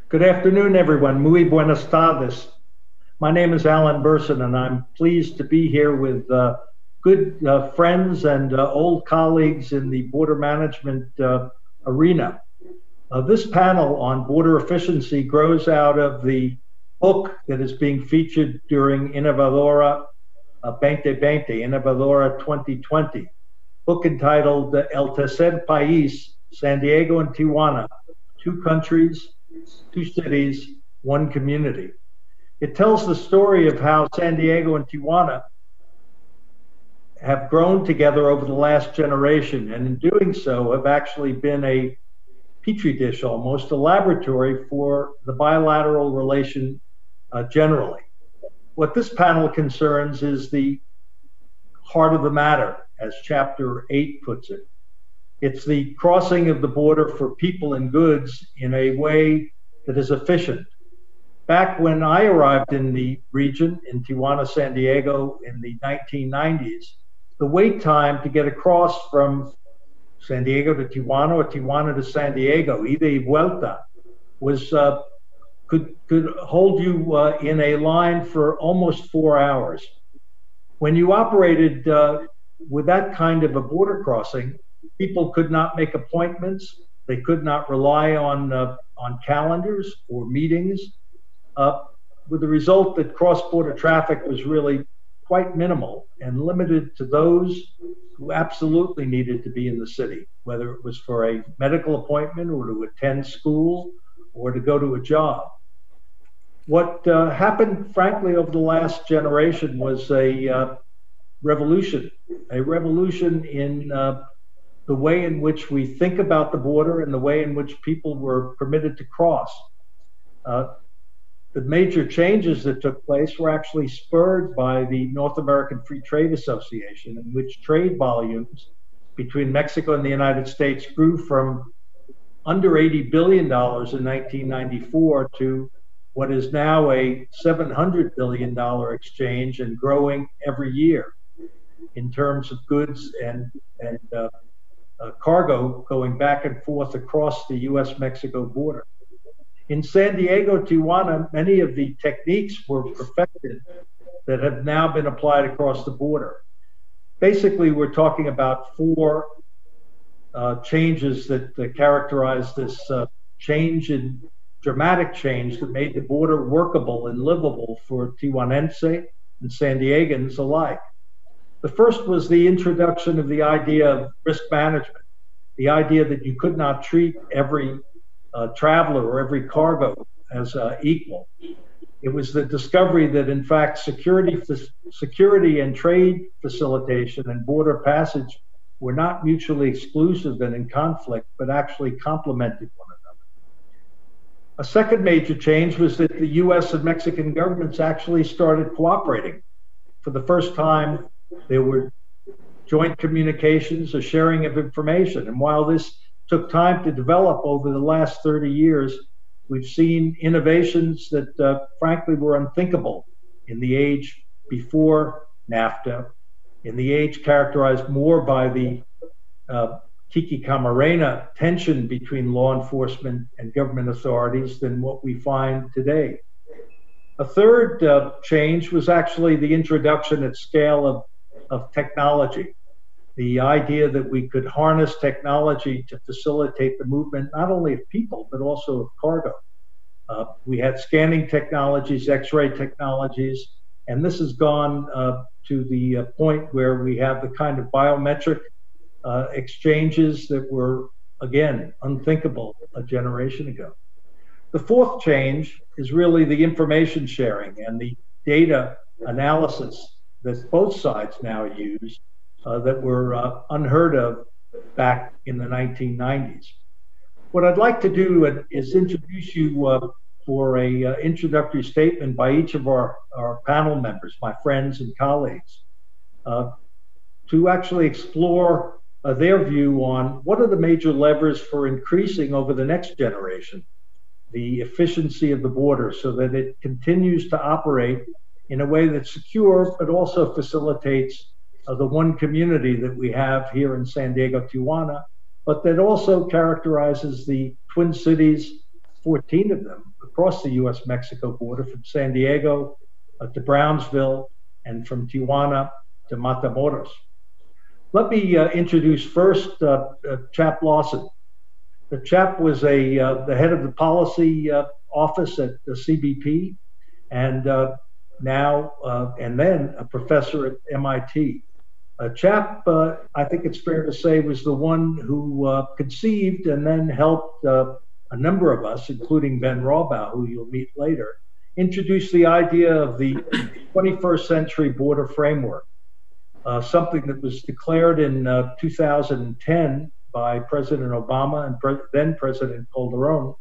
Good afternoon, everyone. Muy buenas tardes. My name is Alan Bersin, and I'm pleased to be here with good friends and old colleagues in the border management arena. This panel on border efficiency grows out of the book that is being featured during Innovadora 2020, Innovadora 2020, book entitled El Tercer País, San Diego and Tijuana, Two Countries, Two Cities, One Community. It tells the story of how San Diego and Tijuana have grown together over the last generation, and in doing so have actually been a petri dish, almost a laboratory for the bilateral relation generally. What this panel concerns is the heart of the matter, as Chapter 8 puts it. It's the crossing of the border for people and goods in a way that is efficient. Back when I arrived in the region, in Tijuana, San Diego, in the 1990s, the wait time to get across from San Diego to Tijuana or Tijuana to San Diego, ida y vuelta, was could hold you in a line for almost 4 hours. When you operated with that kind of a border crossing, people could not make appointments. They could not rely on calendars or meetings, with the result that cross-border traffic was really quite minimal and limited to those who absolutely needed to be in the city, whether it was for a medical appointment or to attend school or to go to a job. What happened, frankly, over the last generation was a revolution in the way in which we think about the border and the way in which people were permitted to cross. The major changes that took place were actually spurred by the North American Free Trade Association, in which trade volumes between Mexico and the United States grew from under $80 billion in 1994 to what is now a $700 billion exchange and growing every year in terms of goods and cargo going back and forth across the U.S.-Mexico border. In San Diego, Tijuana, many of the techniques were perfected that have now been applied across the border. Basically, we're talking about four changes that characterize this dramatic change that made the border workable and livable for Tijuanense and San Diegans alike. The first was the introduction of the idea of risk management, the idea that you could not treat every traveler or every cargo as equal. It was the discovery that, in fact, security and trade facilitation and border passage were not mutually exclusive and in conflict, but actually complemented one another. A second major change was that the U.S. and Mexican governments actually started cooperating. For the first time, there were joint communications, a sharing of information. And while this took time to develop over the last 30 years, we've seen innovations that frankly were unthinkable in the age before NAFTA, in the age characterized more by the Kiki Camarena tension between law enforcement and government authorities than what we find today. A third change was actually the introduction at scale of technology. The idea that we could harness technology to facilitate the movement not only of people, but also of cargo. We had scanning technologies, X-ray technologies, and this has gone to the point where we have the kind of biometric exchanges that were, again, unthinkable a generation ago. The fourth change is really the information sharing and the data analysis that both sides now use that were unheard of back in the 1990s. What I'd like to do is introduce you for a introductory statement by each of our panel members, my friends and colleagues, to actually explore their view on what are the major levers for increasing over the next generation the efficiency of the border so that it continues to operate in a way that's secure, but also facilitates the one community that we have here in San Diego, Tijuana, but that also characterizes the Twin Cities, 14 of them, across the U.S.-Mexico border from San Diego to Brownsville and from Tijuana to Matamoros. Let me introduce first Chap Lawson. Chap was the head of the policy office at the CBP, and now and then a professor at MIT. Chap, I think it's fair to say, was the one who conceived and then helped a number of us, including Ben Rohrbaugh, who you'll meet later, introduce the idea of the 21st century border framework, something that was declared in 2010 by President Obama and then President Calderon,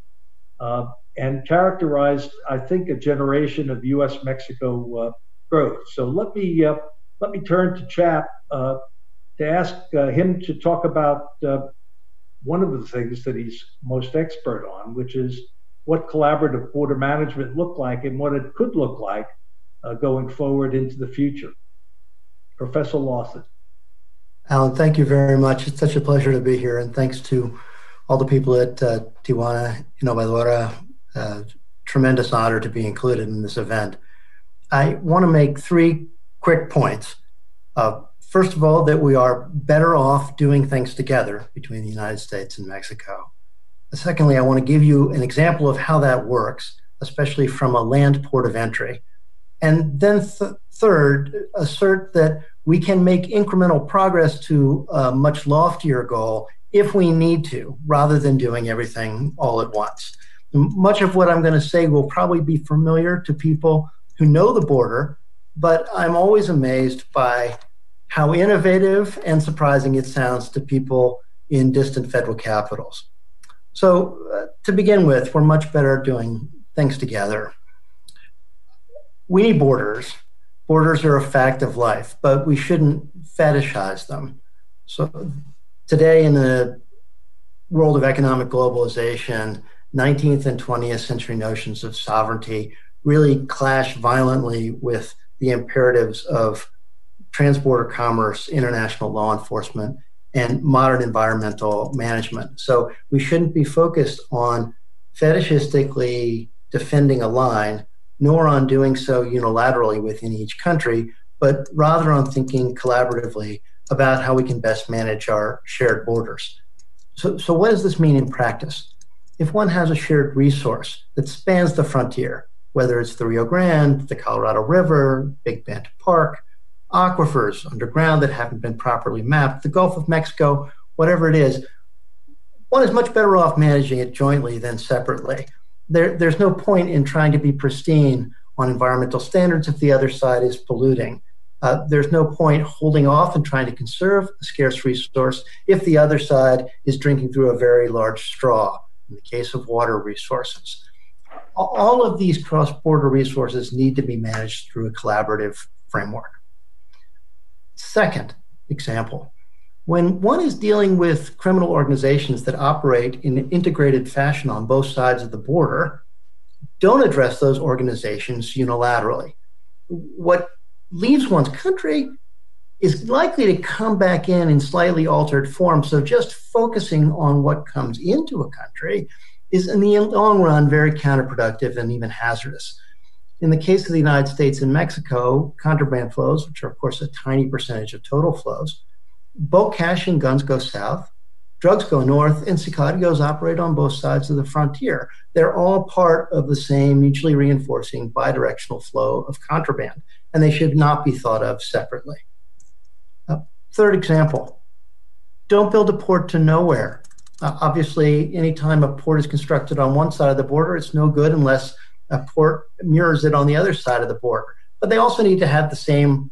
and characterized, I think, a generation of U.S.-Mexico growth. So let me turn to Chap to ask him to talk about one of the things that he's most expert on, which is what collaborative border management looked like and what it could look like going forward into the future. Professor Lawson. Alan, thank you very much. It's such a pleasure to be here, and thanks to all the people at Tijuana Innovadora. Tremendous honor to be included in this event. I want to make three quick points. First of all, that we are better off doing things together between the United States and Mexico. Secondly, I want to give you an example of how that works, especially from a land port of entry. And then third, assert that we can make incremental progress to a much loftier goal if we need to, rather than doing everything all at once. Much of what I'm going to say will probably be familiar to people who know the border, but I'm always amazed by how innovative and surprising it sounds to people in distant federal capitals. So to begin with, we're much better at doing things together. We need borders. Borders are a fact of life, but we shouldn't fetishize them. So today in the world of economic globalization, 19th and 20th century notions of sovereignty really clash violently with the imperatives of transborder commerce, international law enforcement, and modern environmental management. So we shouldn't be focused on fetishistically defending a line, nor on doing so unilaterally within each country, but rather on thinking collaboratively about how we can best manage our shared borders. So what does this mean in practice? If one has a shared resource that spans the frontier, whether it's the Rio Grande, the Colorado River, Big Bend Park, aquifers underground that haven't been properly mapped, the Gulf of Mexico, whatever it is, one is much better off managing it jointly than separately. There's no point in trying to be pristine on environmental standards if the other side is polluting. There's no point holding off and trying to conserve a scarce resource if the other side is drinking through a very large straw, in the case of water resources. All of these cross-border resources need to be managed through a collaborative framework. Second example, when one is dealing with criminal organizations that operate in an integrated fashion on both sides of the border, don't address those organizations unilaterally. What leaves one's country is likely to come back in slightly altered form, so just focusing on what comes into a country is in the long run very counterproductive and even hazardous. In the case of the United States and Mexico, contraband flows, which are of course a tiny percentage of total flows, bulk cash and guns go south, drugs go north, and sicarios operate on both sides of the frontier. They're all part of the same mutually reinforcing bidirectional flow of contraband, and they should not be thought of separately. Third example, don't build a port to nowhere. Obviously, anytime a port is constructed on one side of the border, it's no good unless a port mirrors it on the other side of the border. But they also need to have the same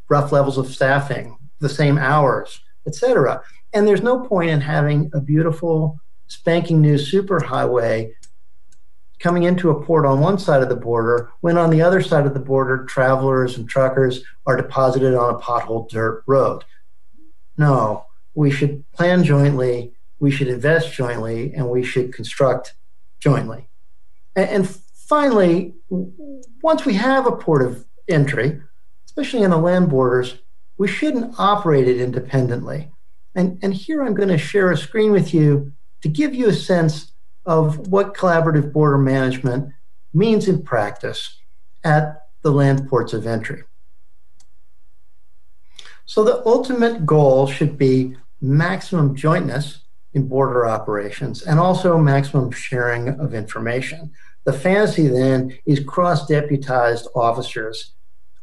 rough levels of staffing, the same hours, etc. And there's no point in having a beautiful, spanking new superhighway coming into a port on one side of the border when on the other side of the border, travelers and truckers are deposited on a potholed dirt road. No, we should plan jointly, we should invest jointly, and we should construct jointly. And finally, once we have a port of entry, especially on the land borders, we shouldn't operate it independently. And here I'm going to share a screen with you to give you a sense of what collaborative border management means in practice at the land ports of entry. So the ultimate goal should be maximum jointness in border operations and also maximum sharing of information. The fantasy then is cross-deputized officers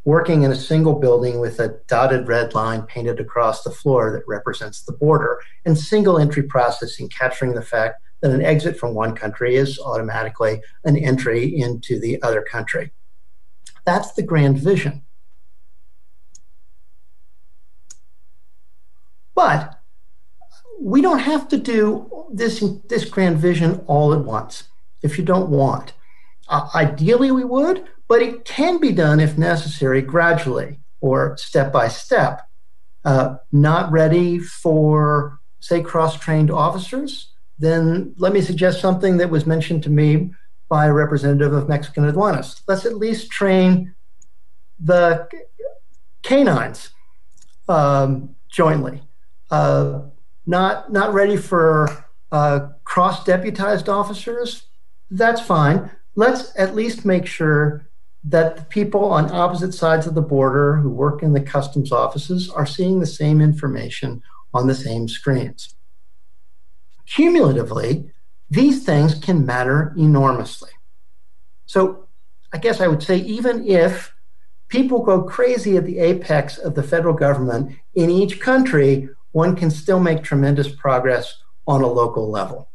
working in a single building with a dotted red line painted across the floor that represents the border, and single entry processing capturing the fact that an exit from one country is automatically an entry into the other country. That's the grand vision. But we don't have to do this grand vision all at once if you don't want. Ideally we would, but it can be done if necessary gradually or step by step. Not ready for, say, cross-trained officers? Then let me suggest something that was mentioned to me by a representative of Mexican aduanas. Let's at least train the canines jointly. Not ready for cross-deputized officers? That's fine. Let's at least make sure that the people on opposite sides of the border who work in the customs offices are seeing the same information on the same screens. Cumulatively, these things can matter enormously. So I guess I would say even if people go crazy at the apex of the federal government in each country, one can still make tremendous progress on a local level,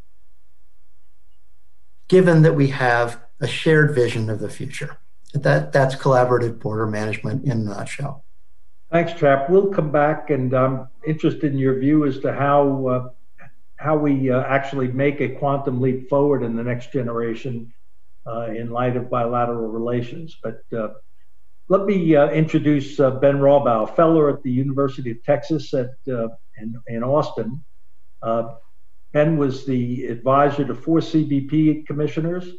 given that we have a shared vision of the future. That's collaborative border management in a nutshell. Thanks, Chap. We'll come back, and I'm interested in your view as to how we actually make a quantum leap forward in the next generation in light of bilateral relations. But let me introduce Ben Rohrbaugh, fellow at the University of Texas in Austin. Ben was the advisor to 4 CBP commissioners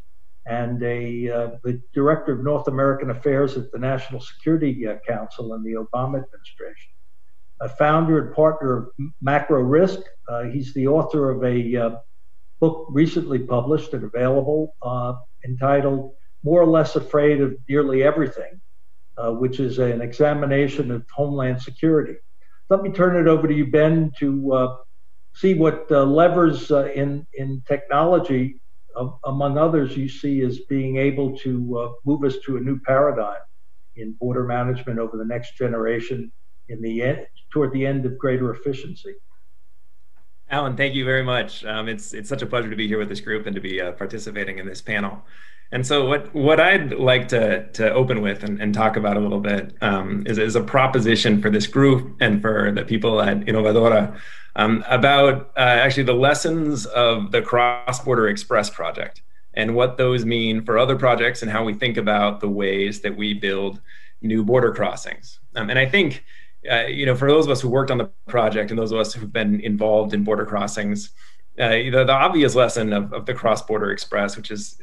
and the director of North American Affairs at the National Security Council in the Obama administration. A founder and partner of Macro Risk. He's the author of a book recently published and available entitled More or Less Afraid of Nearly Everything, which is an examination of Homeland Security. Let me turn it over to you, Ben, to see what levers in technology, among others, you see as being able to move us to a new paradigm in border management over the next generation toward the end of greater efficiency. Alan, thank you very much. It's such a pleasure to be here with this group and to be participating in this panel. And so what I'd like to open with and talk about a little bit is a proposition for this group and for the people at Innovadora about actually the lessons of the Cross-Border Express project and what those mean for other projects and how we think about the ways that we build new border crossings. And I think, for those of us who worked on the project and those of us who've been involved in border crossings, the obvious lesson of the Cross-Border Express, which is,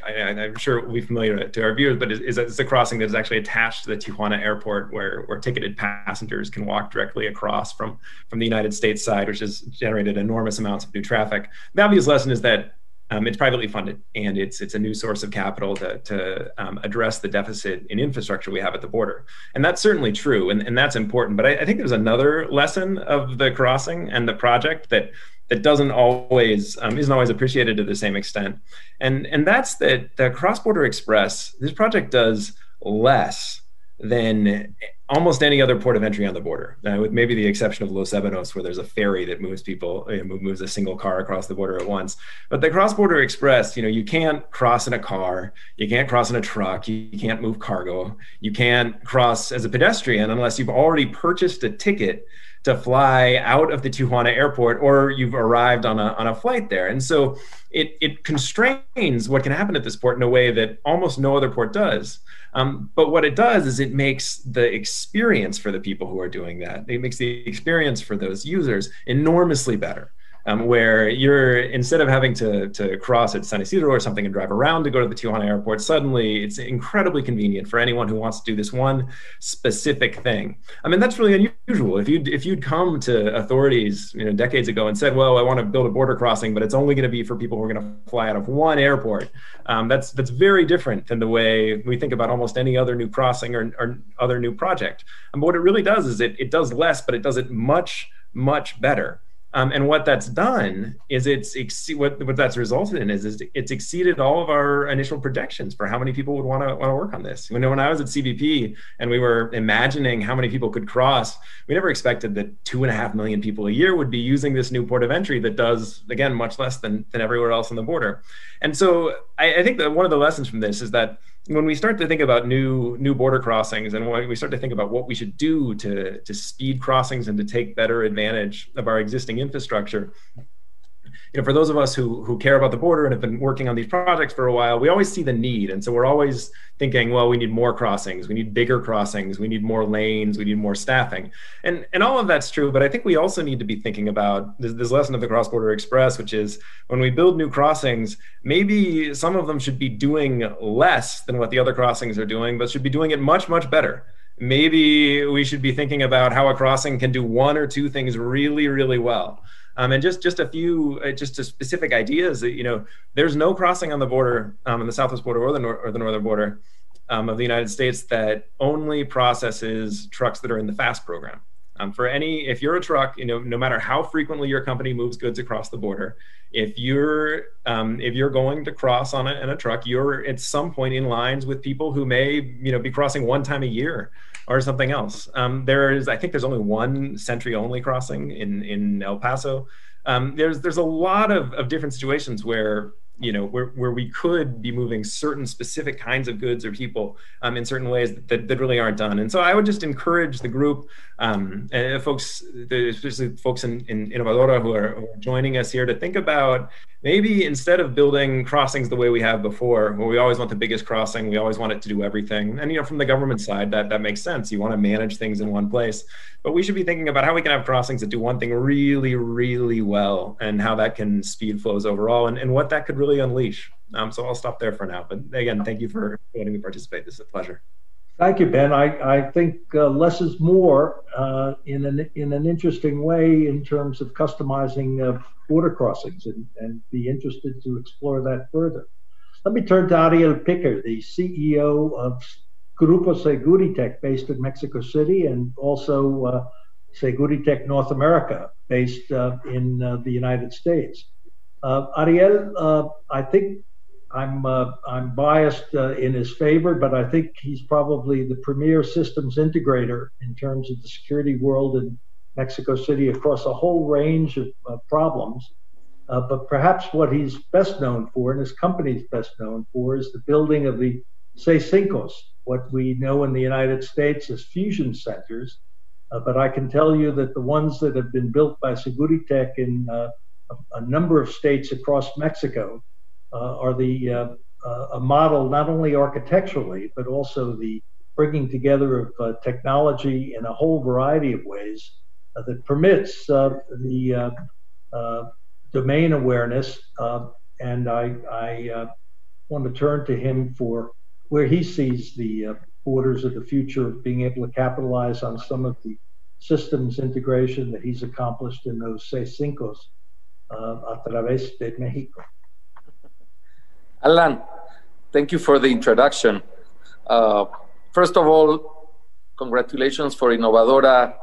I'm sure will be familiar to our viewers, but it's a crossing that is actually attached to the Tijuana airport where ticketed passengers can walk directly across from the United States side, which has generated enormous amounts of new traffic. The obvious lesson is that it's privately funded, and it's a new source of capital to address the deficit in infrastructure we have at the border. And that's certainly true, and that's important. But I think there's another lesson of the crossing and the project that isn't always appreciated to the same extent. And that's that the Cross-Border Express, this project does less than almost any other port of entry on the border, with maybe the exception of Los Ebanos, where there's a ferry that moves people, moves a single car across the border at once. But the Cross-Border Express, you can't cross in a car, you can't cross in a truck, you can't move cargo, you can't cross as a pedestrian unless you've already purchased a ticket to fly out of the Tijuana airport or you've arrived on a flight there. And so it constrains what can happen at this port in a way that almost no other port does. But what it does is it makes the experience for the people who are doing that, it makes the experience for those users enormously better. where you're, instead of having to cross at San Isidro or something and drive around to go to the Tijuana airport, suddenly it's incredibly convenient for anyone who wants to do this one specific thing. I mean, that's really unusual. If you'd come to authorities, decades ago and said, well, I want to build a border crossing, but it's only going to be for people who are going to fly out of one airport, that's very different than the way we think about almost any other new crossing or other new project. But what it really does is it does less, but it does it much, much better. And what that's done is what that's resulted in is it's exceeded all of our initial projections for how many people would want to work on this. When I was at CBP and we were imagining how many people could cross, we never expected that 2.5 million people a year would be using this new port of entry that does, again, much less than everywhere else on the border. And so I think that one of the lessons from this is that when we start to think about new border crossings and when we start to think about what we should do to speed crossings and to take better advantage of our existing infrastructure, for those of us who care about the border and have been working on these projects for a while, we always see the need. And so we're always thinking, well, we need more crossings, we need bigger crossings, we need more lanes, we need more staffing. And all of that's true, but I think we also need to be thinking about this lesson of the Cross Border Express, which is when we build new crossings, maybe some of them should be doing less than what the other crossings are doing, but should be doing it much, much better. Maybe we should be thinking about how a crossing can do one or two things really, really well. And just a few, just specific ideas that, there's no crossing on the border, on the southwest border or the northern border of the United States that only processes trucks that are in the FAST program. If you're a truck, no matter how frequently your company moves goods across the border, if you're going to cross in a truck, you're at some point in lines with people who may, be crossing one time a year or something else. I think there's only one Sentry-only crossing in El Paso. There's a lot of different situations where we could be moving certain specific kinds of goods or people in certain ways that really aren't done. And so I would just encourage the group, folks, especially folks in Innovadora who are joining us here, to think about maybe instead of building crossings the way we have before, where we always want the biggest crossing, we always want it to do everything. And from the government side, that makes sense. You want to manage things in one place. But we should be thinking about how we can have crossings that do one thing really, really well and how that can speed flows overall and what that could really unleash. So I'll stop there for now. But again, thank you for letting me participate. This is a pleasure. Thank you, Ben. I think less is more in an interesting way in terms of customizing border crossings and be interested to explore that further. Let me turn to Ariel Piker, the CEO of Grupo Seguritech, based in Mexico City, and also Seguritech North America, based in the United States. Ariel, I think I'm biased in his favor, but I think he's probably the premier systems integrator in terms of the security world in Mexico City across a whole range of problems. But perhaps what he's best known for, and his company's best known for, is the building of the C5, what we know in the United States as fusion centers. But I can tell you that the ones that have been built by Seguritech in a number of states across Mexico are a model not only architecturally, but also the bringing together of technology in a whole variety of ways that permits the domain awareness. And I want to turn to him for where he sees the borders of the future, being able to capitalize on some of the systems integration that he's accomplished in those C5 a través de México. Alan, thank you for the introduction. First of all, congratulations for Innovadora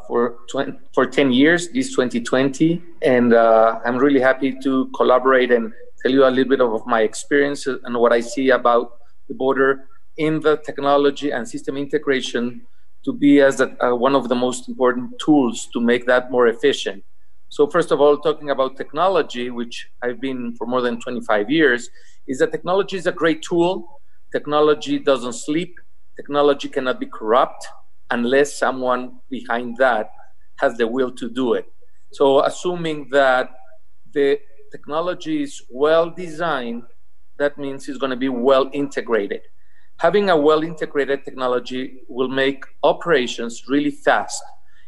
for 10 years, this 2020. And I'm really happy to collaborate and tell you a little bit of my experience and what I see about the border in the technology and system integration to be as one of the most important tools to make that more efficient. So first of all, talking about technology, which I've been for more than 25 years, is that technology is a great tool. Technology doesn't sleep. Technology cannot be corrupt unless someone behind that has the will to do it. So assuming that the technology is well designed, that means it's going to be well integrated. Having a well integrated technology will make operations really fast.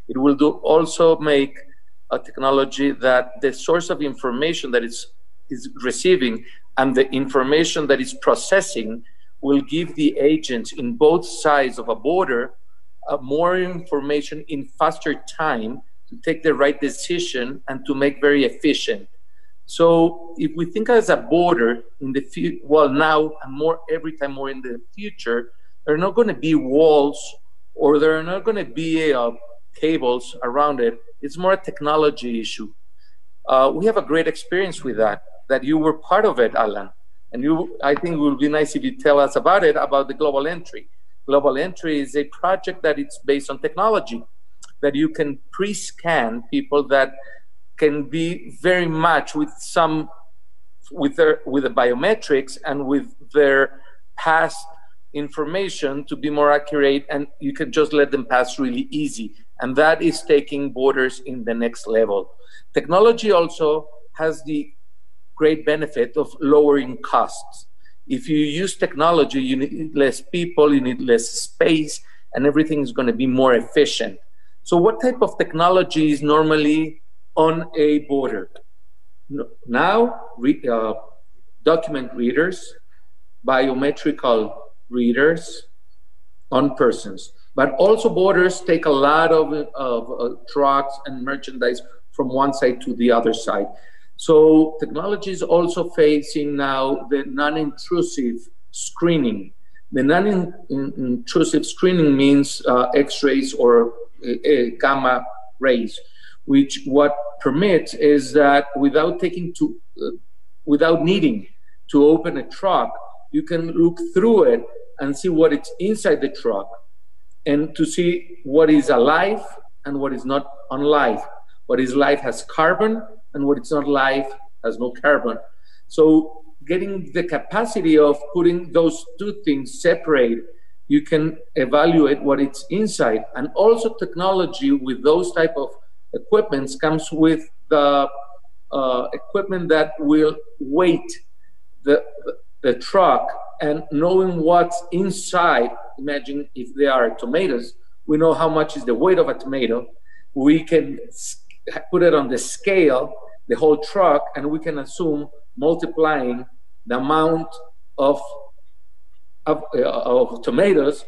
It will also make a technology that the source of information that is receiving and the information that is processing will give the agents in both sides of a border more information in faster time to take the right decision and to make very efficient. So if we think as a border in the future, well, now and more, every time more in the future, there are not going to be walls or there are not going to be cables around it. It's more a technology issue. We have a great experience with that you were part of it, Alan. And I think it would be nice if you tell us about the Global Entry. Global Entry is a project that it's based on technology, that you can pre-scan people that can be very much with the biometrics and with their past information to be more accurate, and you can just let them pass really easy. And that is taking borders in the next level. Technology also has the great benefit of lowering costs. If you use technology, you need less people, you need less space, and everything is going to be more efficient. So what type of technology is normally on a border? Now, document readers, biometrical readers on persons, but also borders take a lot of trucks and merchandise from one side to the other side. So technology is also facing now the non-intrusive screening. The non-intrusive screening means X-rays or gamma rays, which what permits is that without needing to open a truck, you can look through it and see what is inside the truck, and to see what is alive and what is not alive. What is live has carbon, and what is not live has no carbon. So getting the capacity of putting those two things separate, you can evaluate what is inside. And also technology with those type of equipments comes with the equipment that will weight the truck, and knowing what's inside. Imagine if there are tomatoes, we know how much is the weight of a tomato. We can put it on the scale, the whole truck, and we can assume multiplying the amount of tomatoes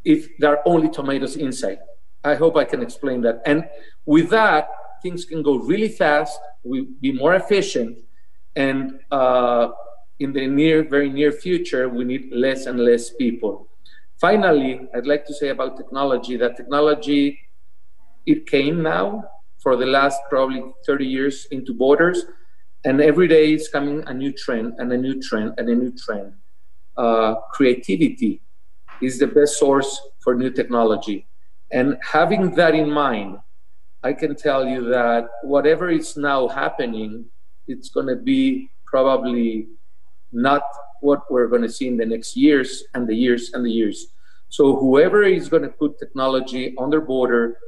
if there are only tomatoes inside. I hope I can explain that. And with that, things can go really fast, we'll be more efficient, and in the very near future, we need less and less people. Finally, I'd like to say about technology, that technology, it came now for the last probably 30 years into borders, and every day is coming a new trend and a new trend and a new trend. Creativity is the best source for new technology. And having that in mind, I can tell you that whatever is now happening, it's going to be probably not what we're going to see in the next years and the years and the years. So whoever is going to put technology on their border,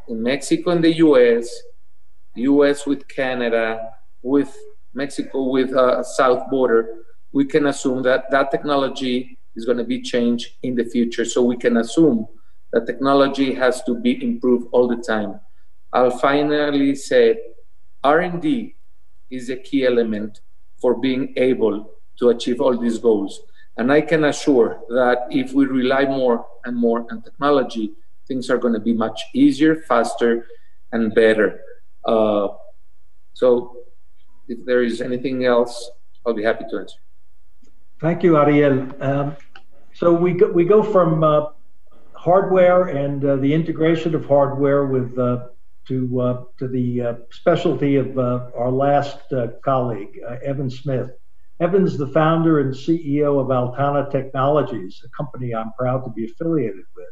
in Mexico and the US with Canada, with Mexico with south border, we can assume that that technology is going to be changed in the future. So we can assume that technology has to be improved all the time. I'll finally say R&D is a key element for being able to achieve all these goals. And I can assure that if we rely more and more on technology, things are going to be much easier, faster, and better. So if there is anything else, I'll be happy to answer. Thank you, Ariel. So we go from hardware and the integration of hardware with to the specialty of our last colleague, Evan Smith. Evan's the founder and CEO of Altana Technologies, a company I'm proud to be affiliated with.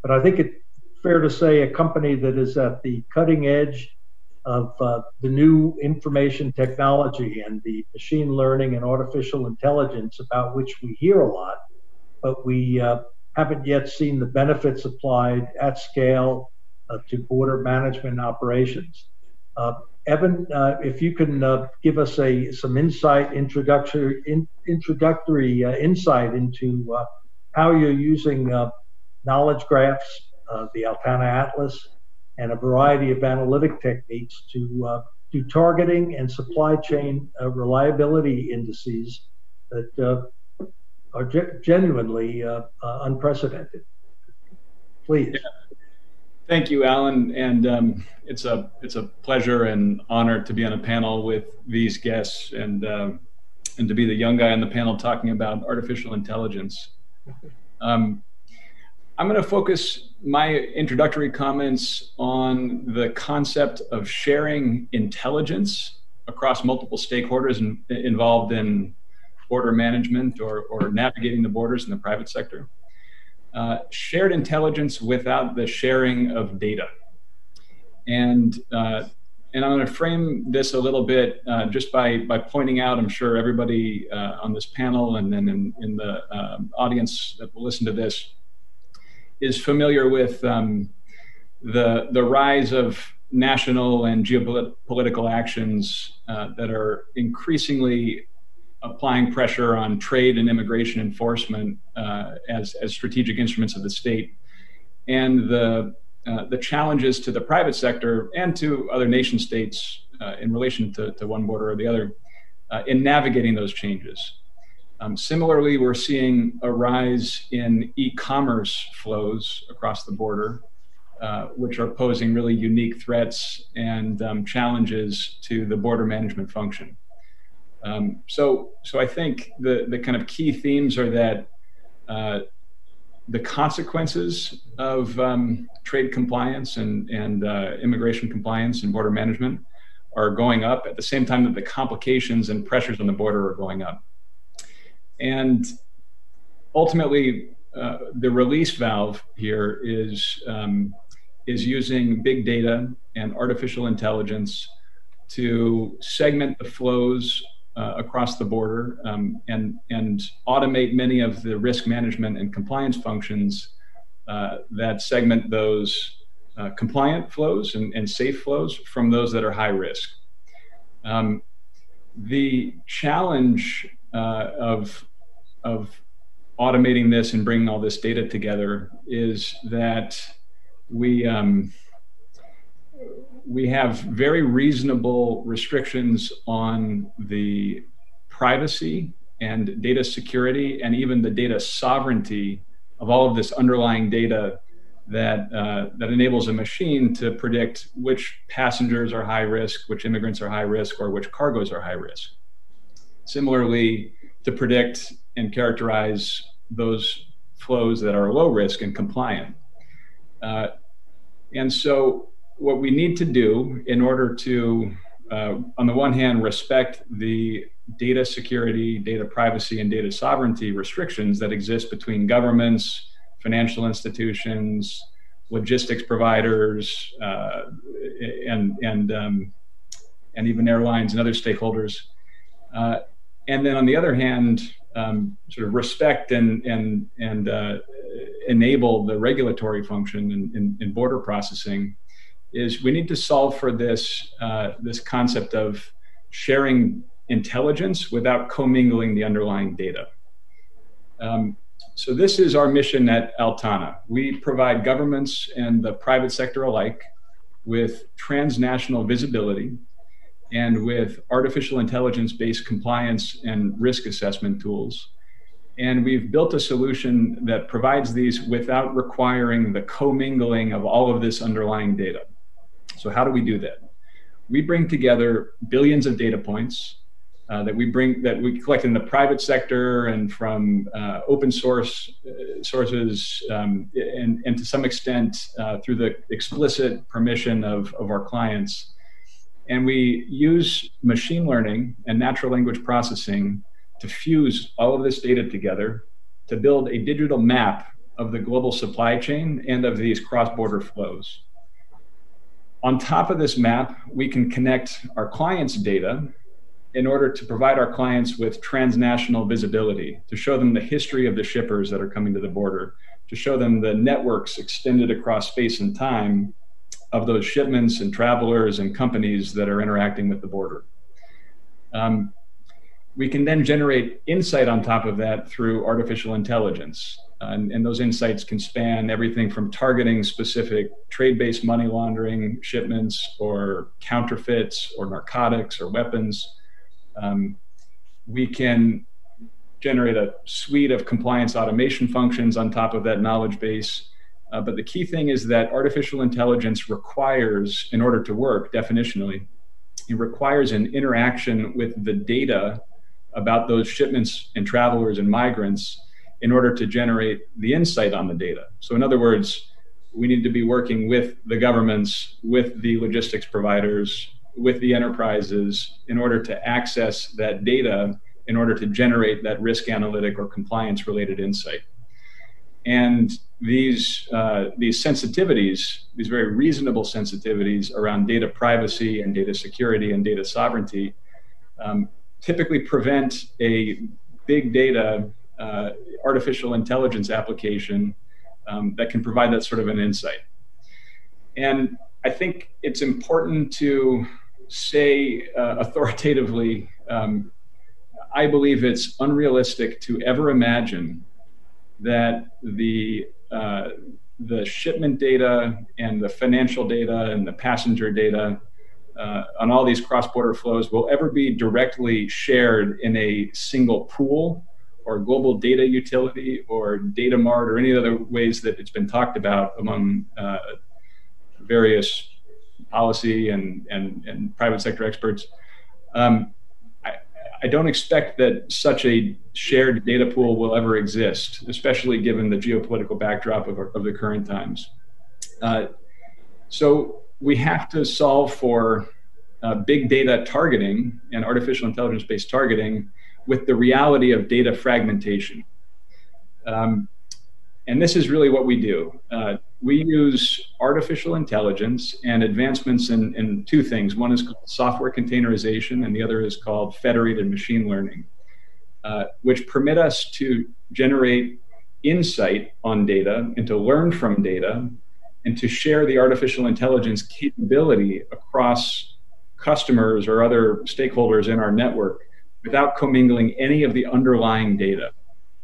But I think it's fair to say a company that is at the cutting edge of the new information technology and the machine learning and artificial intelligence about which we hear a lot, but we haven't yet seen the benefits applied at scale to border management operations. Evan, if you can give us some introductory insight into how you're using knowledge graphs, the Altana Atlas, and a variety of analytic techniques to do targeting and supply chain reliability indices that are genuinely unprecedented. Please. Yeah. Thank you, Alan, and it's a pleasure and honor to be on a panel with these guests and to be the young guy on the panel talking about artificial intelligence. I'm going to focus my introductory comments on the concept of sharing intelligence across multiple stakeholders involved in border management or navigating the borders in the private sector. Shared intelligence without the sharing of data. And I'm going to frame this a little bit just by pointing out, I'm sure everybody on this panel and then in the audience that will listen to this is familiar with the rise of national and geopolitical actions that are increasingly applying pressure on trade and immigration enforcement as strategic instruments of the state, and the challenges to the private sector and to other nation states in relation to one border or the other in navigating those changes. Similarly, we're seeing a rise in e-commerce flows across the border, which are posing really unique threats and challenges to the border management function. So I think the kind of key themes are that the consequences of trade compliance and immigration compliance and border management are going up at the same time that the complications and pressures on the border are going up. And ultimately, the release valve here is using big data and artificial intelligence to segment the flows across the border and automate many of the risk management and compliance functions that segment those compliant flows and safe flows from those that are high risk. The challenge of automating this and bringing all this data together is that we have very reasonable restrictions on the privacy and data security and even the data sovereignty of all of this underlying data that enables a machine to predict which passengers are high risk, which immigrants are high risk, or which cargoes are high risk. Similarly, to predict and characterize those flows that are low risk and compliant. And so what we need to do in order to, on the one hand, respect the data security, data privacy, and data sovereignty restrictions that exist between governments, financial institutions, logistics providers, and even airlines and other stakeholders. And then on the other hand, sort of respect and enable the regulatory function in border processing, is we need to solve for this concept of sharing intelligence without commingling the underlying data. So this is our mission at Altana. We provide governments and the private sector alike with transnational visibility and with artificial intelligence-based compliance and risk assessment tools. And we've built a solution that provides these without requiring the commingling of all of this underlying data. So how do we do that? We bring together billions of data points that we collect in the private sector and from open source sources, and to some extent through the explicit permission of our clients. And we use machine learning and natural language processing to fuse all of this data together to build a digital map of the global supply chain and of these cross-border flows. On top of this map, we can connect our clients' data in order to provide our clients with transnational visibility, to show them the history of the shippers that are coming to the border, to show them the networks extended across space and time of those shipments and travelers and companies that are interacting with the border. We can then generate insight on top of that through artificial intelligence. And those insights can span everything from targeting specific trade-based money laundering shipments or counterfeits or narcotics or weapons. We can generate a suite of compliance automation functions on top of that knowledge base. But the key thing is that artificial intelligence requires, in order to work definitionally, it requires an interaction with the data about those shipments and travelers and migrants in order to generate the insight on the data. So in other words, we need to be working with the governments, with the logistics providers, with the enterprises in order to access that data in order to generate that risk analytic or compliance related insight. And these sensitivities, these very reasonable sensitivities around data privacy and data security and data sovereignty typically prevent a big data artificial intelligence application that can provide that sort of an insight. And I think it's important to say authoritatively, I believe it's unrealistic to ever imagine that the shipment data and the financial data and the passenger data on all these cross-border flows will ever be directly shared in a single pool or global data utility or data mart or any other ways that it's been talked about among various policy and private sector experts. I don't expect that such a shared data pool will ever exist, especially given the geopolitical backdrop of the current times. So we have to solve for big data targeting and artificial intelligence-based targeting with the reality of data fragmentation. And this is really what we do. We use artificial intelligence and advancements in two things. One is called software containerization, and the other is called federated machine learning, which permit us to generate insight on data and to learn from data and to share the artificial intelligence capability across customers or other stakeholders in our network without commingling any of the underlying data.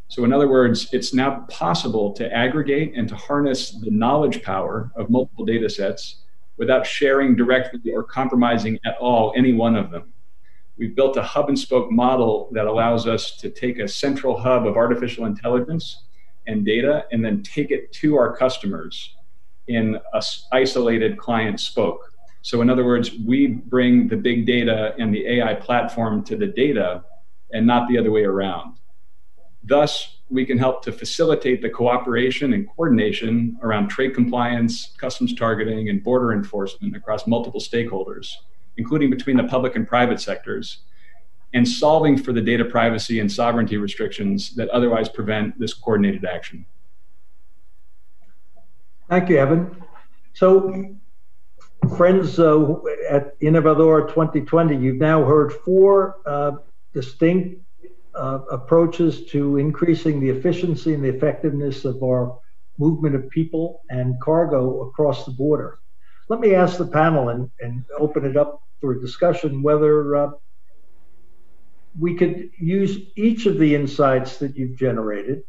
So in other words, it's now possible to aggregate and to harness the knowledge power of multiple data sets without sharing directly or compromising at all any one of them. We've built a hub and spoke model that allows us to take a central hub of artificial intelligence and data and then take it to our customers in an isolated client spoke. So in other words, we bring the big data and the AI platform to the data and not the other way around. Thus, we can help to facilitate the cooperation and coordination around trade compliance, customs targeting, and border enforcement across multiple stakeholders, including between the public and private sectors, and solving for the data privacy and sovereignty restrictions that otherwise prevent this coordinated action. Thank you, Evan. So, friends at Innovador 2020, you've now heard four distinct approaches to increasing the efficiency and the effectiveness of our movement of people and cargo across the border. Let me ask the panel and open it up for a discussion whether we could use each of the insights that you've generated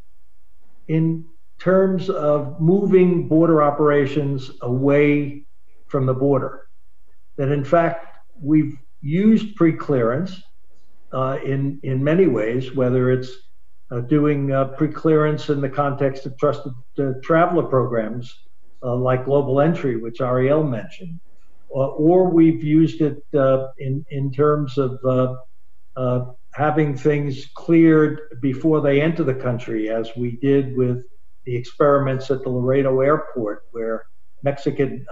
in terms of moving border operations away from the border. That in fact, we've used pre-clearance in many ways, whether it's doing pre-clearance in the context of trusted traveler programs like Global Entry, which Ariel mentioned, or we've used it in terms of having things cleared before they enter the country, as we did with the experiments at the Laredo airport, where Mexican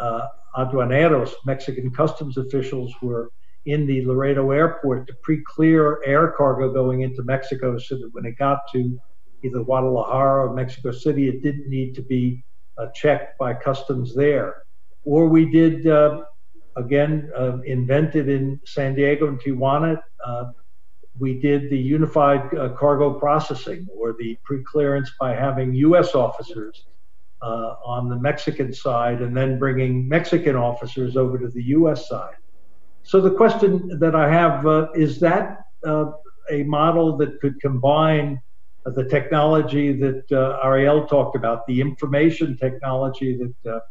aduaneros, Mexican customs officials, were in the Laredo airport to pre-clear air cargo going into Mexico so that when it got to either Guadalajara or Mexico City, it didn't need to be checked by customs there. Or we did, again, invented in San Diego and Tijuana, we did the unified cargo processing, or the pre-clearance by having U.S. officers on the Mexican side and then bringing Mexican officers over to the U.S. side. So the question that I have, is that a model that could combine the technology that Ariel talked about, the information technology that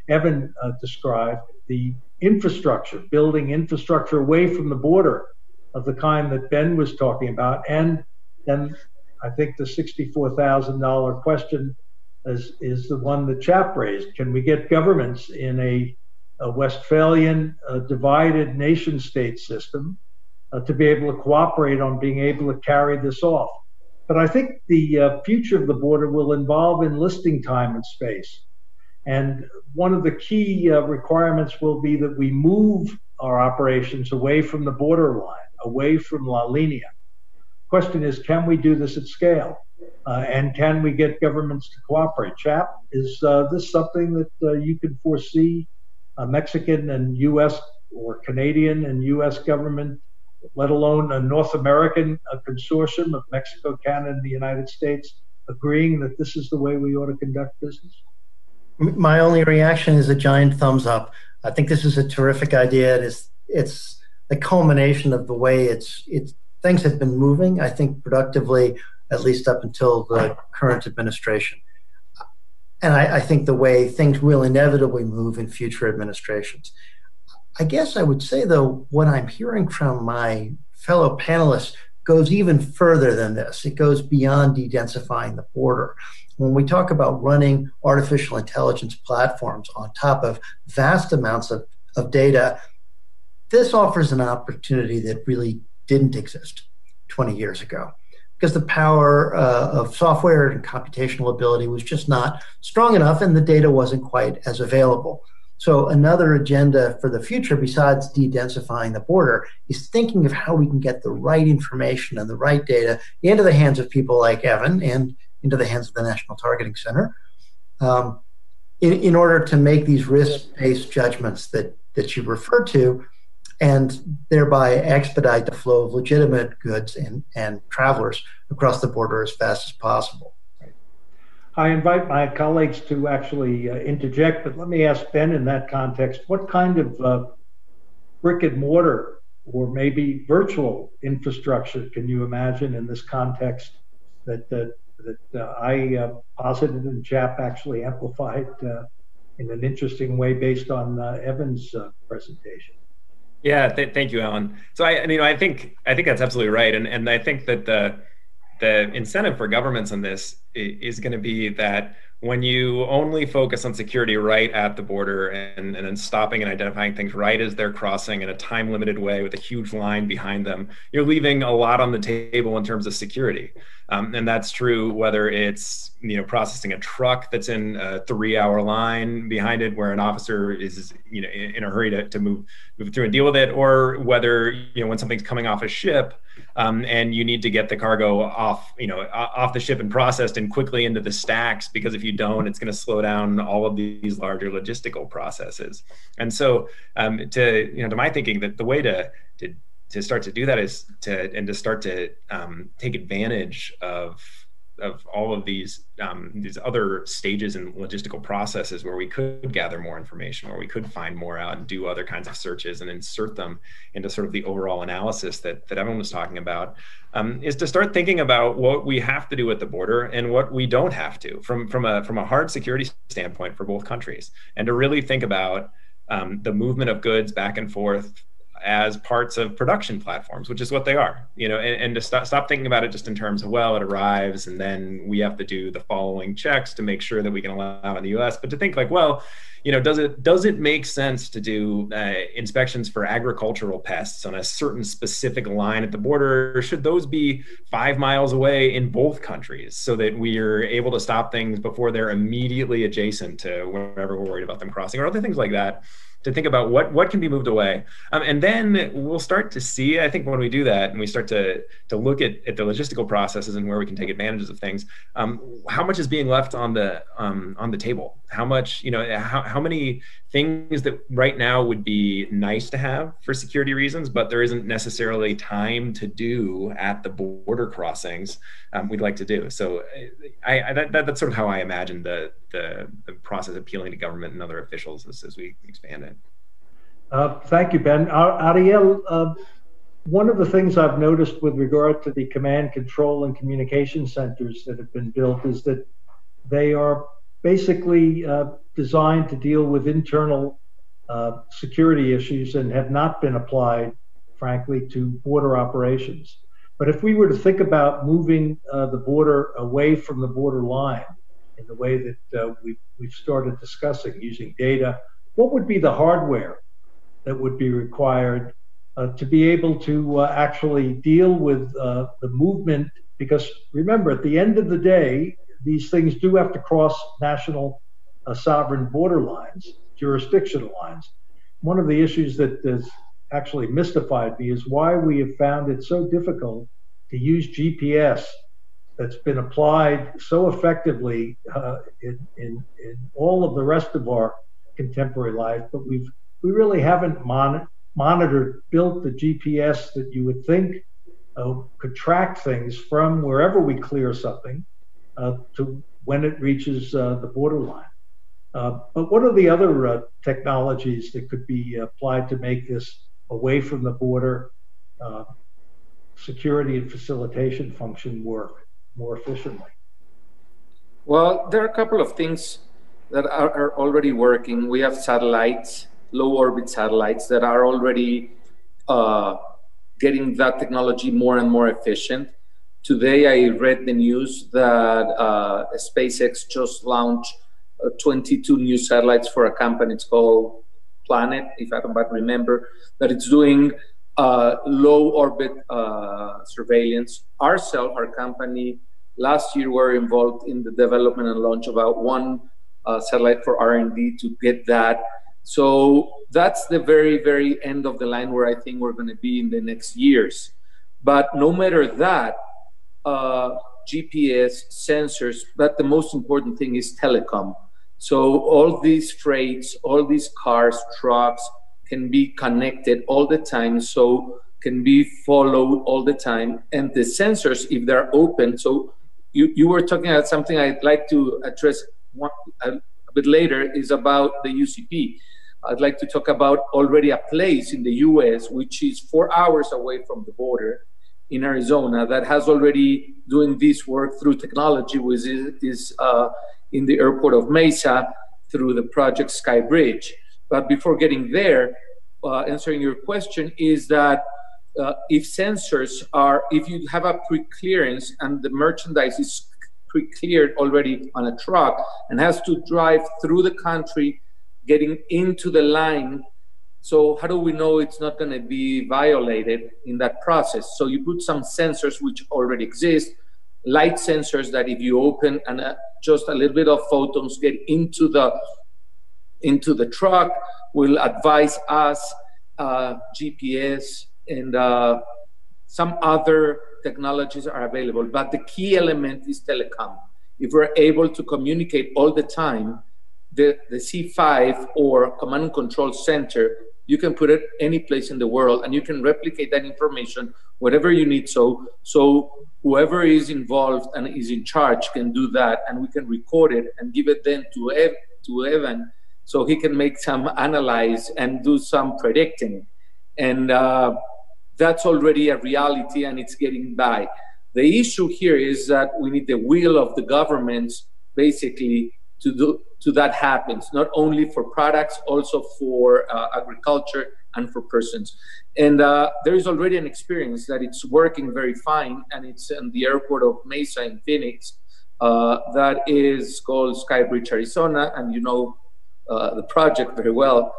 Evan described, the infrastructure, building infrastructure away from the border of the kind that Ben was talking about. And then I think the $64,000 question is the one that Chap raised. Can we get governments in a Westphalian divided nation state system to be able to cooperate on being able to carry this off? But I think the future of the border will involve enlisting time and space. And one of the key requirements will be that we move our operations away from the borderline, away from La Linea. Question is, can we do this at scale? And can we get governments to cooperate? Chap, is this something that you can foresee Mexican and U.S. or Canadian and U.S. government, let alone a North American consortium of Mexico, Canada, and the United States, agreeing that this is the way we ought to conduct business? My only reaction is a giant thumbs up. I think this is a terrific idea. It's the culmination of the way things have been moving, I think, productively, at least up until the current administration. And I think the way things will inevitably move in future administrations. I guess I would say, though, what I'm hearing from my fellow panelists goes even further than this. It goes beyond de-densifying the border. When we talk about running artificial intelligence platforms on top of vast amounts of data, this offers an opportunity that really didn't exist 20 years ago, because the power of software and computational ability was just not strong enough, and the data wasn't quite as available. So another agenda for the future, besides de-densifying the border, is thinking of how we can get the right information and the right data into the hands of people like Evan and into the hands of the National Targeting Center, in order to make these risk-based judgments that you referred to, and thereby expedite the flow of legitimate goods and travelers across the border as fast as possible. I invite my colleagues to actually interject, but let me ask Ben in that context, what kind of brick and mortar or maybe virtual infrastructure can you imagine in this context that I posited and Chap actually amplified in an interesting way based on Evan's presentation? Yeah, thank you, Alan. So I think that's absolutely right, and I think that the incentive for governments on this is going to be that when you only focus on security right at the border and then stopping and identifying things right as they're crossing in a time-limited way with a huge line behind them, you're leaving a lot on the table in terms of security. And that's true whether it's processing a truck that's in a 3-hour line behind it where an officer is in a hurry to move through and deal with it, or whether when something's coming off a ship and you need to get the cargo off the ship and processed and quickly into the stacks, because if you don't, it's going to slow down all of these larger logistical processes. And so to my thinking, that the way to start to do that is to start to take advantage of all of these other stages and logistical processes where we could gather more information, where we could find more out and do other kinds of searches and insert them into sort of the overall analysis that everyone was talking about, is to start thinking about what we have to do at the border and what we don't have to from a hard security standpoint for both countries, and to really think about the movement of goods back and forth as parts of production platforms, which is what they are, and to stop thinking about it just in terms of, well, it arrives and then we have to do the following checks to make sure that we can allow in the US, but to think like, well, does it make sense to do inspections for agricultural pests on a certain specific line at the border? Or should those be 5 miles away in both countries so that we are able to stop things before they're immediately adjacent to wherever we're worried about them crossing, or other things like that? To think about what can be moved away. And then we'll start to see, I think when we do that and we start to look at the logistical processes and where we can take advantages of things, how much is being left on the table? How much, how many things that right now would be nice to have for security reasons, but there isn't necessarily time to do at the border crossings, we'd like to do. So that's sort of how I imagine the process appealing to government and other officials as we expand it. Thank you, Ben. Ariel, one of the things I've noticed with regard to the command, control, and communication centers that have been built is that they are basically designed to deal with internal security issues and have not been applied, frankly, to border operations. But if we were to think about moving the border away from the border line in the way that we've started discussing using data, what would be the hardware that would be required to be able to actually deal with the movement? Because remember, at the end of the day, these things do have to cross national sovereign border lines, jurisdictional lines. One of the issues that has actually mystified me is why we have found it so difficult to use GPS that's been applied so effectively in all of the rest of our contemporary life, but we really haven't built the GPS that you would think could track things from wherever we clear something to when it reaches the borderline. But what are the other technologies that could be applied to make this away from the border security and facilitation function work more efficiently? Well, there are a couple of things that are already working. We have satellites, low orbit satellites that are already getting that technology more and more efficient. Today, I read the news that SpaceX just launched 22 new satellites for a company. It's called Planet, if I can remember, that it's doing low orbit surveillance. Ourselves, our company, last year were involved in the development and launch of about one satellite for R&D to get that. So that's the very, very end of the line where I think we're going to be in the next years. But no matter that, GPS, sensors, but the most important thing is telecom. So all these freights, all these cars, trucks can be connected all the time, so can be followed all the time. And the sensors, if they're open, so you were talking about something I'd like to address a bit later, is about the UCP. I'd like to talk about already a place in the US, which is 4 hours away from the border in Arizona, that has already doing this work through technology, which is in the airport of Mesa through the project Sky Bridge. But before getting there, answering your question is that if sensors are, if you have a pre-clearance and the merchandise is pre-cleared already on a truck and has to drive through the country, getting into the line, so how do we know it's not going to be violated in that process? So you put some sensors which already exist, light sensors that if you open and just a little bit of photons get into the truck will advise us, GPS and some other technologies are available. But the key element is telecom. If we're able to communicate all the time, the C5 or command and control center, you can put it any place in the world and you can replicate that information, whatever you need. So whoever is involved and is in charge can do that, and we can record it and give it then to Evan so he can make some analyze and do some predicting. And that's already a reality and it's getting by. The issue here is that we need the will of the governments basically to that happens, not only for products, also for agriculture and for persons. And there is already an experience that it's working very fine, and it's in the airport of Mesa in Phoenix that is called Skybridge, Arizona, and you know the project very well.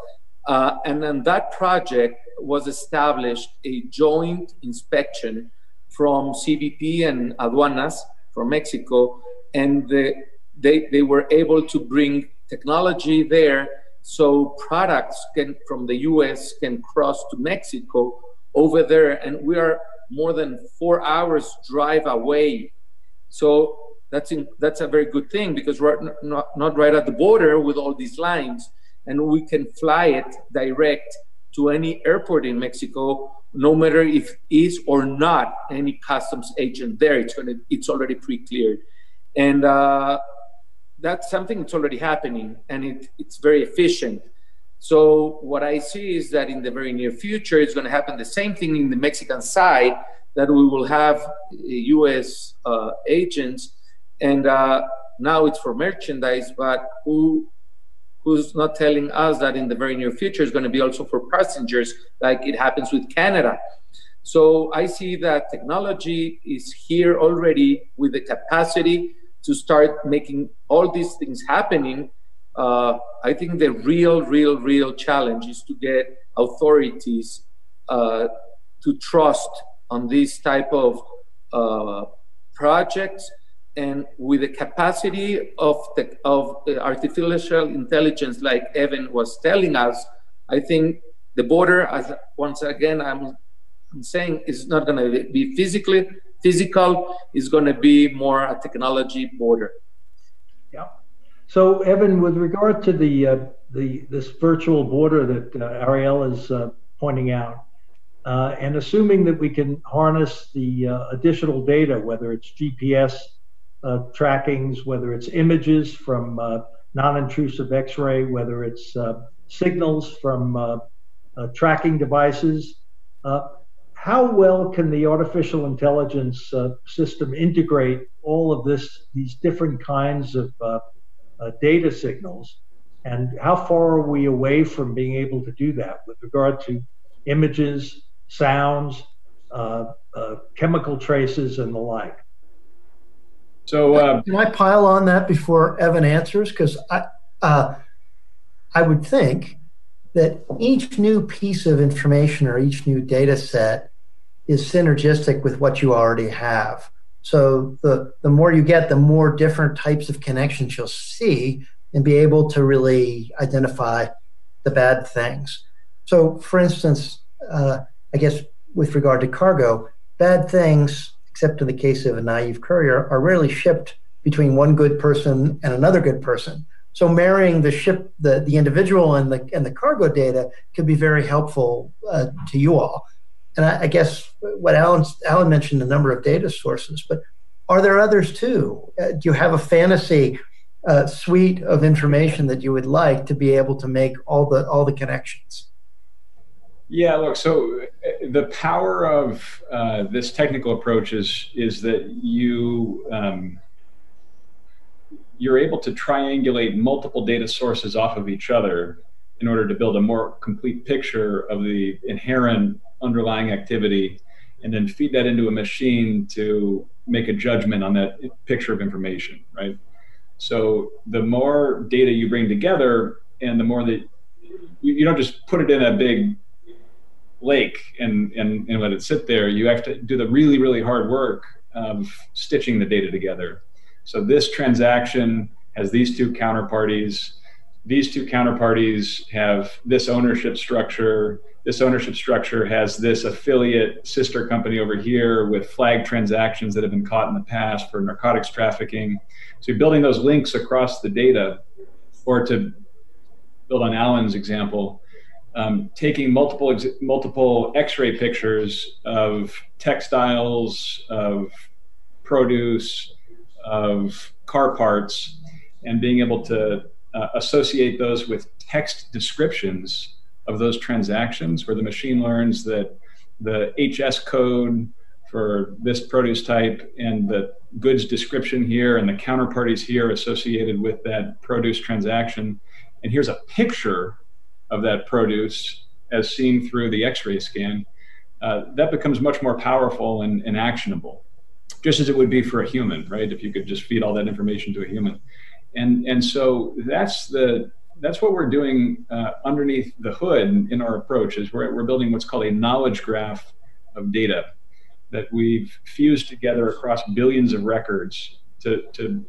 And then that project was established a joint inspection from CBP and Aduanas from Mexico, and they were able to bring technology there so products from the US can cross to Mexico over there, and we are more than 4 hours drive away. So that's a very good thing, because we're not right at the border with all these lines, and we can fly it direct to any airport in Mexico, no matter if is or not any customs agent there. It's already pre-cleared. And that's something that's already happening, and it's very efficient. So what I see is that in the very near future, it's going to happen the same thing in the Mexican side, that we will have U.S. Agents, and now it's for merchandise, but who's not telling us that in the very near future is going to be also for passengers, like it happens with Canada. So I see that technology is here already with the capacity to start making all these things happening. I think the real challenge is to get authorities to trust on this type of projects, and with the capacity of artificial intelligence, like Evan was telling us. I think the border, as once again I'm saying, is not going to be physical. It's going to be more a technology border. Yeah. So Evan, with regard to this virtual border that Ariel is pointing out, and assuming that we can harness the additional data, whether it's GPS trackings, whether it's images from non-intrusive X-ray, whether it's signals from tracking devices, how well can the artificial intelligence system integrate all of these different kinds of data signals, and how far are we away from being able to do that with regard to images, sounds, chemical traces, and the like? So can I pile on that before Evan answers? Because I would think that each new piece of information or each new data set is synergistic with what you already have. So the more you get, the more different types of connections you'll see and be able to really identify the bad things. So for instance, I guess with regard to cargo, bad things, except in the case of a naive courier, are rarely shipped between one good person and another good person. So marrying the individual and the cargo data could be very helpful to you all. And I guess what Alan mentioned, a number of data sources, but are there others too? Do you have a fantasy suite of information that you would like to be able to make all the connections? Yeah, look, so the power of this technical approach is that you're able to triangulate multiple data sources off of each other in order to build a more complete picture of the inherent underlying activity, and then feed that into a machine to make a judgment on that picture of information, right? So the more data you bring together, and the more that you don't just put it in a big lake and let it sit there, you have to do the really hard work of stitching the data together. So this transaction has these two counterparties. These two counterparties have this ownership structure. This ownership structure has this affiliate sister company over here with flagged transactions that have been caught in the past for narcotics trafficking. So you're building those links across the data, or to build on Alan's example, taking multiple X-ray pictures of textiles, of produce, of car parts, and being able to associate those with text descriptions of those transactions, where the machine learns that the HS code for this produce type and the goods description here and the counterparties here associated with that produce transaction. And here's a picture of that produce as seen through the X-ray scan. That becomes much more powerful and actionable, just as it would be for a human, right? If you could just feed all that information to a human. And so that's what we're doing underneath the hood in our approach, is we're building what's called a knowledge graph of data that we've fused together across billions of records to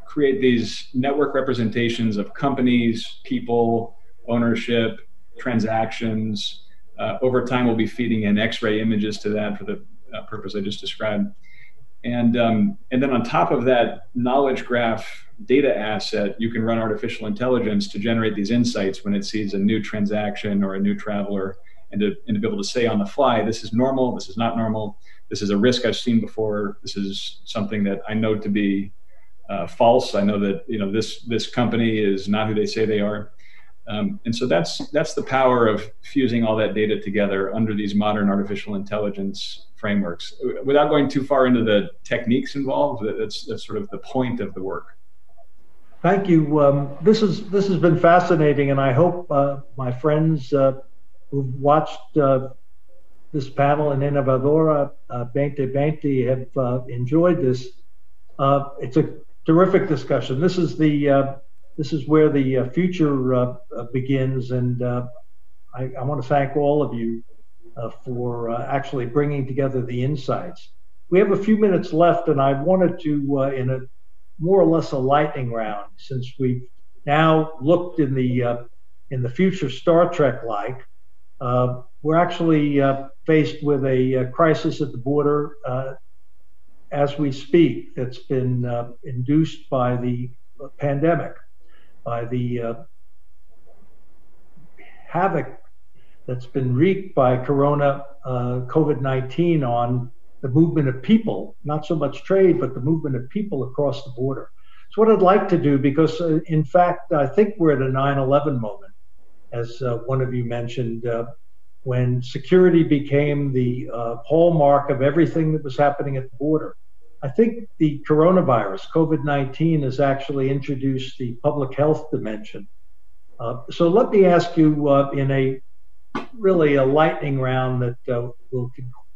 create these network representations of companies, people, ownership, transactions. Over time, we'll be feeding in X-ray images to that for the purpose I just described. And then on top of that knowledge graph data asset, you can run artificial intelligence to generate these insights when it sees a new transaction or a new traveler, and to be able to say on the fly, this is normal, this is not normal, this is a risk I've seen before, this is something that I know to be false, I know that this company is not who they say they are. And so that's the power of fusing all that data together under these modern artificial intelligence frameworks. Without going too far into the techniques involved, that's sort of the point of the work. Thank you. This has been fascinating, and I hope my friends who've watched this panel in Innovadora 2020 have enjoyed this. It's a terrific discussion. This is where the future begins, and I want to thank all of you for actually bringing together the insights. We have a few minutes left, and I wanted to, in a more or less a lightning round, since we've now looked in the future Star Trek-like, we're actually faced with a crisis at the border as we speak that's been induced by the pandemic, by the havoc that's been wreaked by COVID-19 on the movement of people, not so much trade, but the movement of people across the border. So what I'd like to do, because in fact, I think we're at a 9/11 moment, as one of you mentioned, when security became the hallmark of everything that was happening at the border. I think the coronavirus, COVID-19, has actually introduced the public health dimension. So let me ask you in a really a lightning round that will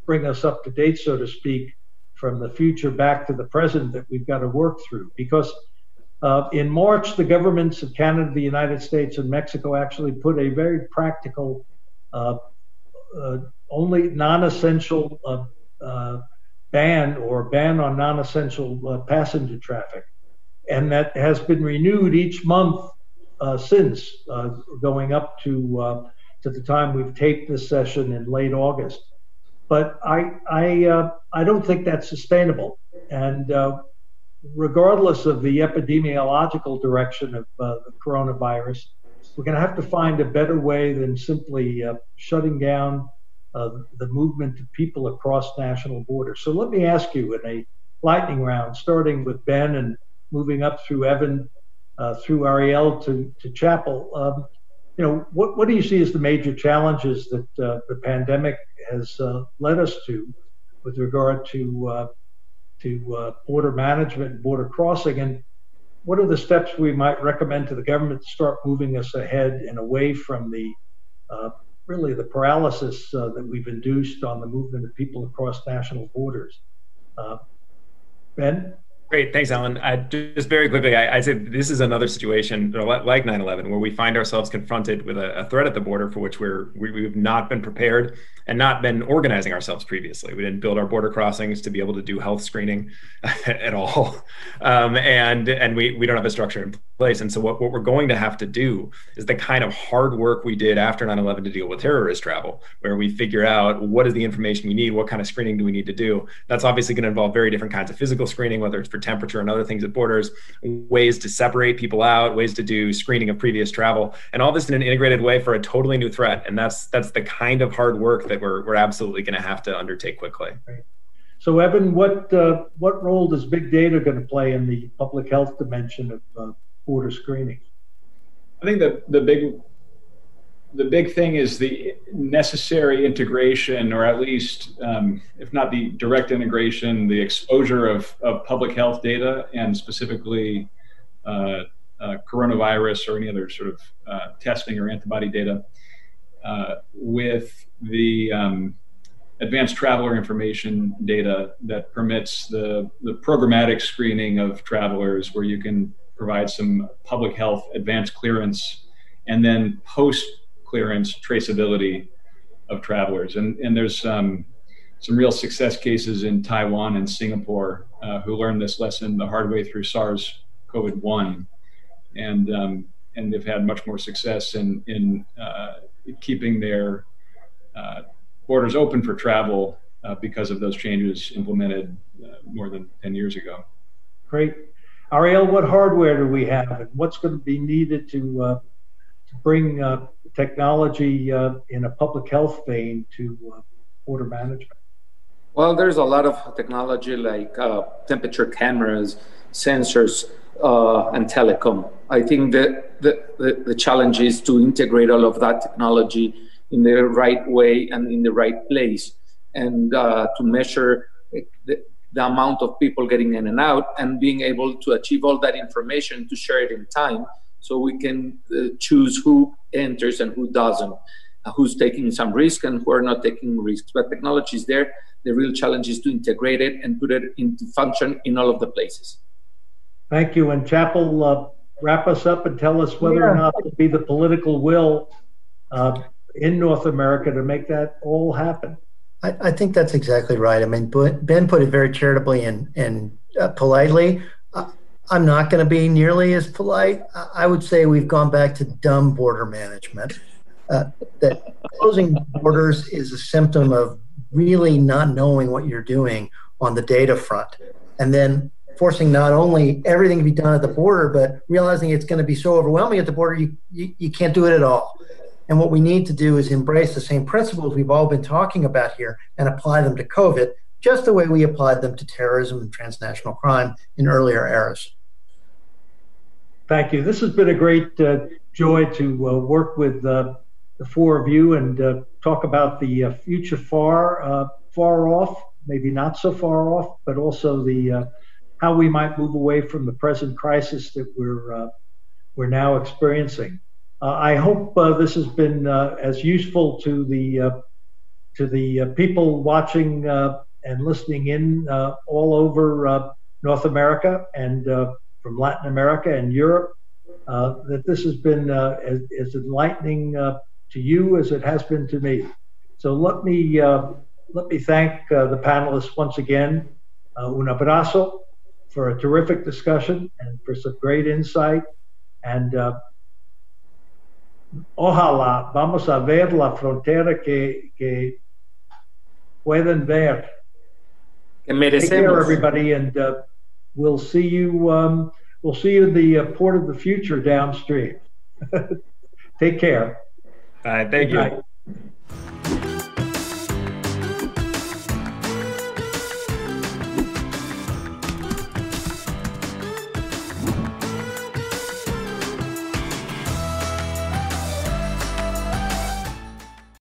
bring us up to date, so to speak, from the future back to the present that we've got to work through. Because in March, the governments of Canada, the United States, and Mexico actually put a very practical, only non-essential ban on non-essential passenger traffic. And that has been renewed each month since, going up to the time we've taped this session in late August. But I don't think that's sustainable. And regardless of the epidemiological direction of the coronavirus, we're going to have to find a better way than simply shutting down the movement of people across national borders. So let me ask you in a lightning round, starting with Ben and moving up through Evan, through Ariel to Chappell. What do you see as the major challenges that the pandemic has led us to with regard to border management and border crossing, and what are the steps we might recommend to the government to start moving us ahead and away from the really the paralysis that we've induced on the movement of people across national borders? Ben? Great, thanks, Alan. Just very quickly, I said this is another situation like 9/11 where we find ourselves confronted with a threat at the border for which we've not been prepared and not been organizing ourselves previously. We didn't build our border crossings to be able to do health screening at all, and we don't have a structure in place. And so what we're going to have to do is the kind of hard work we did after 9/11 to deal with terrorist travel, where we figure out what is the information we need, what kind of screening do we need to do. That's obviously going to involve very different kinds of physical screening, whether it's for temperature and other things at borders, ways to separate people out, ways to do screening of previous travel, and all this in an integrated way for a totally new threat. And that's the kind of hard work that we're absolutely going to have to undertake quickly. Right. So Evan, what role does big data going to play in the public health dimension of border screening? I think the big thing is the necessary integration, or at least, if not the direct integration, the exposure of public health data, and specifically coronavirus or any other sort of testing or antibody data, with the advanced traveler information data that permits the programmatic screening of travelers, where you can provide some public health advanced clearance and then post-clearance traceability of travelers. And there's some real success cases in Taiwan and Singapore who learned this lesson the hard way through SARS-CoV-1, and they've had much more success in keeping their borders open for travel because of those changes implemented more than 10 years ago. Great. Ariel, what hardware do we have, and what's going to be needed to bring technology in a public health vein to border management? Well, there's a lot of technology like temperature cameras, sensors, and telecom. I think that the challenge is to integrate all of that technology in the right way and in the right place, and to measure the amount of people getting in and out, and being able to achieve all that information to share it in time, so we can choose who enters and who doesn't, who's taking some risk and who are not taking risks. But technology is there. The real challenge is to integrate it and put it into function in all of the places. Thank you. And Chappell, wrap us up and tell us whether or not there'll be the political will in North America to make that all happen. I think that's exactly right. I mean, Ben put it very charitably and politely. I'm not going to be nearly as polite. I would say we've gone back to dumb border management. That closing borders is a symptom of really not knowing what you're doing on the data front, and then forcing not only everything to be done at the border, but realizing it's going to be so overwhelming at the border, you can't do it at all. And what we need to do is embrace the same principles we've all been talking about here and apply them to COVID, just the way we applied them to terrorism and transnational crime in earlier eras. Thank you. This has been a great joy to work with the four of you and talk about the future far off, maybe not so far off, but also the how we might move away from the present crisis that we're now experiencing. I hope this has been as useful to the people watching and listening in all over North America and from Latin America and Europe, that this has been as enlightening to you as it has been to me. So let me thank the panelists once again. Un abrazo for a terrific discussion and for some great insight. And ojalá vamos a ver la frontera que pueden ver. Que merecemos. Take care, everybody, and we'll see you in the port of the future downstream. Take care. Thank you.